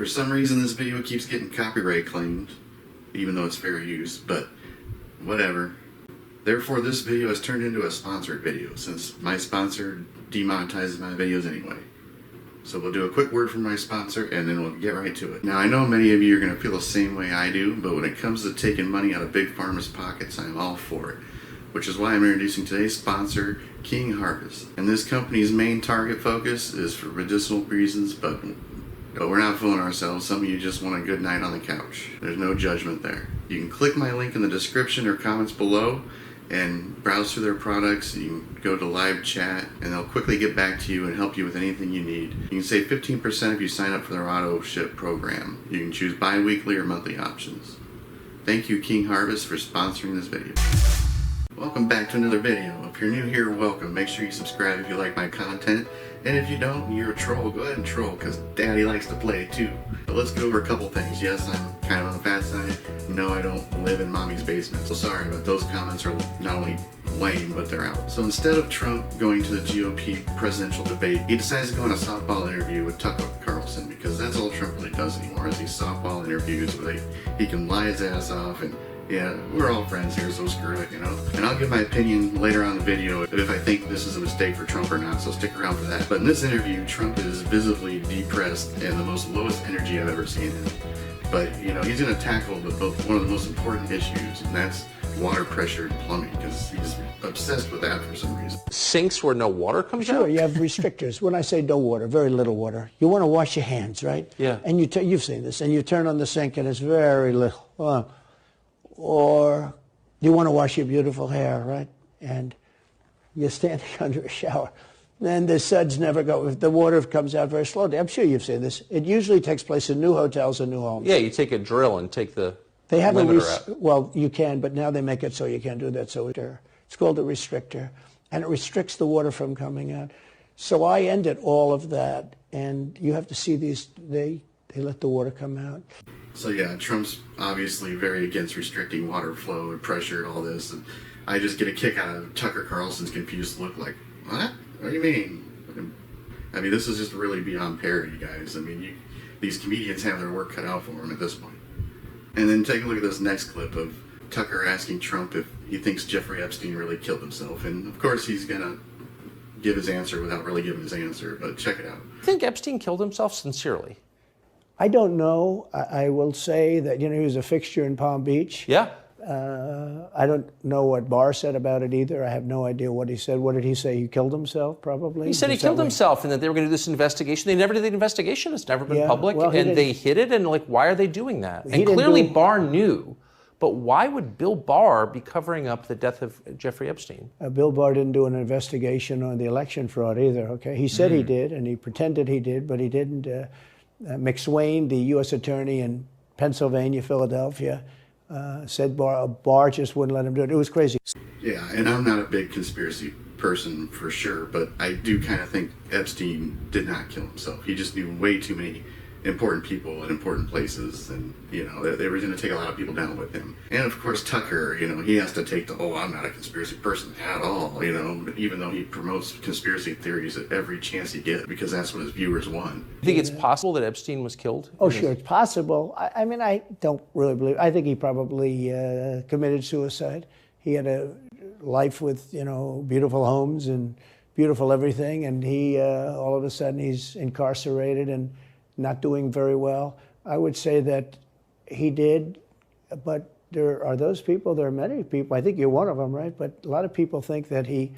some reason this video keeps getting copyright claimed, even though it's fair use, but whatever. Therefore, this video has turned into a sponsored video, since my sponsor demonetizes my videos anyway. So we'll do a quick word from my sponsor, and then we'll get right to it. Now, I know many of you are going to feel the same way I do, but when it comes to taking money out of big pharma's pockets, I'm all for it. Which is why I'm introducing today's sponsor, King Harvest. And this company's main target focus is for medicinal reasons, but we're not fooling ourselves. Some of you just want a good night on the couch. There's no judgment there. You can click my link in the description or comments below and browse through their products. You can go to live chat and they'll quickly get back to you and help you with anything you need. You can save 15% if you sign up for their auto ship program. You can choose bi-weekly or monthly options. Thank you, King Harvest, for sponsoring this video. Welcome back to another video. If you're new here, welcome. Make sure you subscribe if you like my content. And if you don't, you're a troll, go ahead and troll, because Daddy likes to play too. But let's go over a couple things. Yes, I'm kind of on the fat side. No, I don't live in mommy's basement. So sorry, but those comments are not only lame, but they're out. So instead of Trump going to the GOP presidential debate, he decides to go on a softball interview with Tucker Carlson, because that's all Trump really does anymore, is these softball interviews where he can lie his ass off and yeah, we're all friends here, so screw it, you know? And I'll give my opinion later on in the video if I think this is a mistake for Trump or not, so stick around for that. But in this interview, Trump is visibly depressed and the most lowest energy I've ever seen him. But, you know, he's going to tackle one of the most important issues, and that's water pressure and plumbing, because he's obsessed with that for some reason. Sinks where no water comes out? Sure, you have restrictors. When I say no water, very little water. You want to wash your hands, right? Yeah. And you've seen this, and you turn on the sink and it's very little. Or you want to wash your beautiful hair, right? And you're standing under a shower. And the suds never go. The water comes out very slowly. I'm sure you've seen this. It usually takes place in new hotels and new homes. Yeah, you take a drill and take the they have limiter out. Well, you can, but now they make it so you can't do that. So it's called a restrictor. And it restricts the water from coming out. So I ended all of that. And you have to see these, they let the water come out. So yeah, Trump's obviously very against restricting water flow and pressure, all this. And I just get a kick out of Tucker Carlson's confused look like, what? What do you mean? I mean, this is just really beyond parody, guys. I mean, these comedians have their work cut out for them at this point. And then take a look at this next clip of Tucker asking Trump if he thinks Jeffrey Epstein really killed himself. And of course, he's going to give his answer without really giving his answer, but check it out. I think Epstein killed himself sincerely. I don't know. I will say that, you know, he was a fixture in Palm Beach. Yeah. I don't know what Barr said about it either. I have no idea what he said. What did he say? He killed himself, probably? He said he killed himself and that they were going to do this investigation. They never did the investigation. It's never been public. Well, and they hid it. And, like, why are they doing that? And clearly Barr knew. But why would Bill Barr be covering up the death of Jeffrey Epstein? Bill Barr didn't do an investigation on the election fraud either, okay? He said he did, and he pretended he did, but he didn't. McSwain, the U.S. attorney in Pennsylvania, Philadelphia, said Barr just wouldn't let him do it. It was crazy. Yeah, and I'm not a big conspiracy person for sure, but I do kind of think Epstein did not kill himself. He just knew way too many important people in important places, and, you know, they were going to take a lot of people down with him. And of course, Tucker, you know, he has to take the, I'm not a conspiracy person at all, you know, even though he promotes conspiracy theories at every chance he gets, because that's what his viewers want. You think it's possible that Epstein was killed? Oh, sure, it's possible. I mean, I don't really believe. I think he probably committed suicide. He had a life with, you know, beautiful homes and beautiful everything, and he, all of a sudden, he's incarcerated and not doing very well. I would say that he did, but there are those people, there are many people, I think you're one of them, right? But a lot of people think that he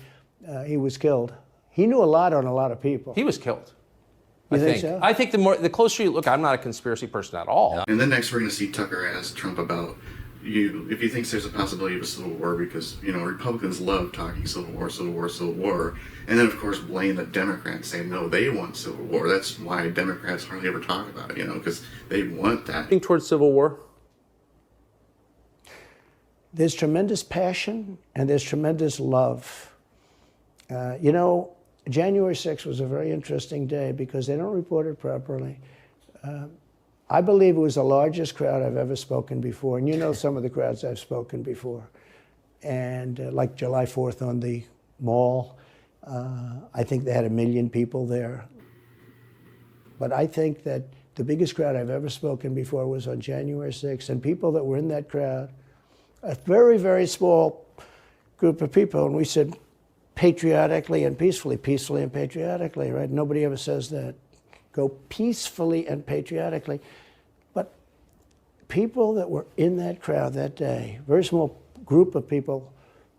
was killed. He knew a lot on a lot of people. He was killed. You think so? I think the closer you look, I'm not a conspiracy person at all. And then next we're going to see Tucker ask Trump about if he thinks there's a possibility of a civil war, because, you know, Republicans love talking civil war, civil war, civil war, and then of course blame the Democrats, saying no, they want civil war. That's why Democrats hardly ever talk about it, you know, because they want that. Think towards civil war? There's tremendous passion and there's tremendous love. You know, January 6th was a very interesting day because they don't report it properly. I believe it was the largest crowd I've ever spoken before. And you know some of the crowds I've spoken before. And like July 4th on the mall, I think they had 1 million people there. But I think that The biggest crowd I've ever spoken before was on January 6th, and people that were in that crowd, a very, very small group of people, and we said patriotically and peacefully and patriotically, right? Nobody ever says that. Go peacefully and patriotically. But people that were in that crowd that day, very small group of people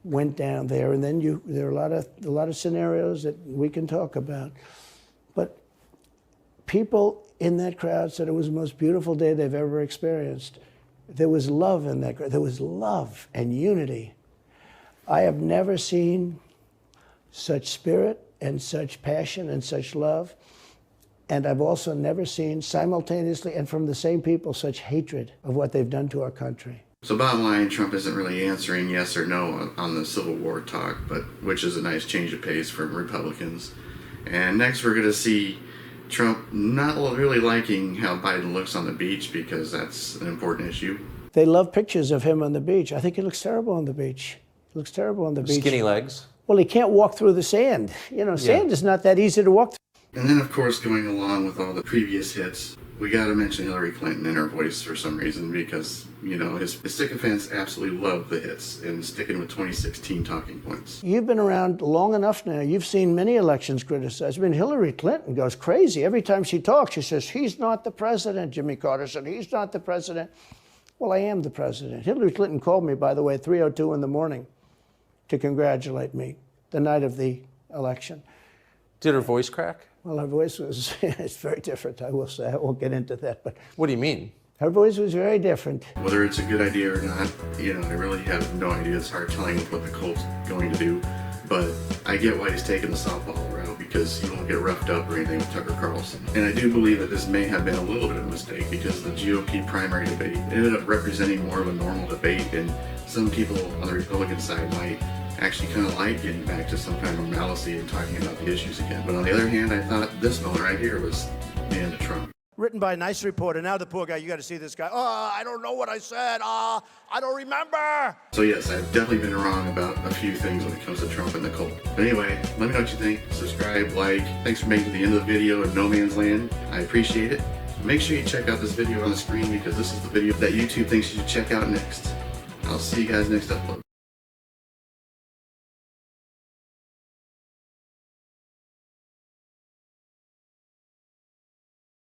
went down there, and then there are a lot of scenarios that we can talk about. But people in that crowd said it was the most beautiful day they've ever experienced. There was love in that crowd. There was love and unity. I have never seen such spirit and such passion and such love. And I've also never seen simultaneously and from the same people such hatred of what they've done to our country. So bottom line, Trump isn't really answering yes or no on the Civil War talk, but which is a nice change of pace for Republicans. And next we're going to see Trump not really liking how Biden looks on the beach, because that's an important issue. They love pictures of him on the beach. I think he looks terrible on the beach. He looks terrible on the beach. Skinny legs. Well, he can't walk through the sand. You know, sand is not that easy to walk through. And then, of course, going along with all the previous hits, we got to mention Hillary Clinton and her voice for some reason, because, you know, his sycophants absolutely love the hits and sticking with 2016 talking points. You've been around long enough now. You've seen many elections criticized. I mean, Hillary Clinton goes crazy. Every time she talks, she says, he's not the president. Jimmy Carter said, he's not the president. Well, I am the president. Hillary Clinton called me, by the way, at 3:02 in the morning to congratulate me the night of the election. Did her voice crack? Well, her voice was, it's very different, I will say. I won't get into that. But what do you mean? Her voice was very different. Whether it's a good idea or not, you know, I really have no idea. It's hard telling what the cult's going to do. But I get why he's taking the softball route, because you won't get roughed up or anything with Tucker Carlson. And I do believe that this may have been a little bit of a mistake, because the GOP primary debate ended up representing more of a normal debate, and some people on the Republican side might actually kind of like getting back to some kind of normalcy and talking about the issues again. But on the other hand, I thought this moment right here was the end of Trump. Written by a nice reporter. Now the poor guy, you got to see this guy. Oh, I don't know what I said. I don't remember. So yes, I've definitely been wrong about a few things when it comes to Trump and the cult. But anyway, let me know what you think. Subscribe, like. Thanks for making it to the end of the video in no man's land. I appreciate it. Make sure you check out this video on the screen, because this is the video that YouTube thinks you should check out next. I'll see you guys next upload.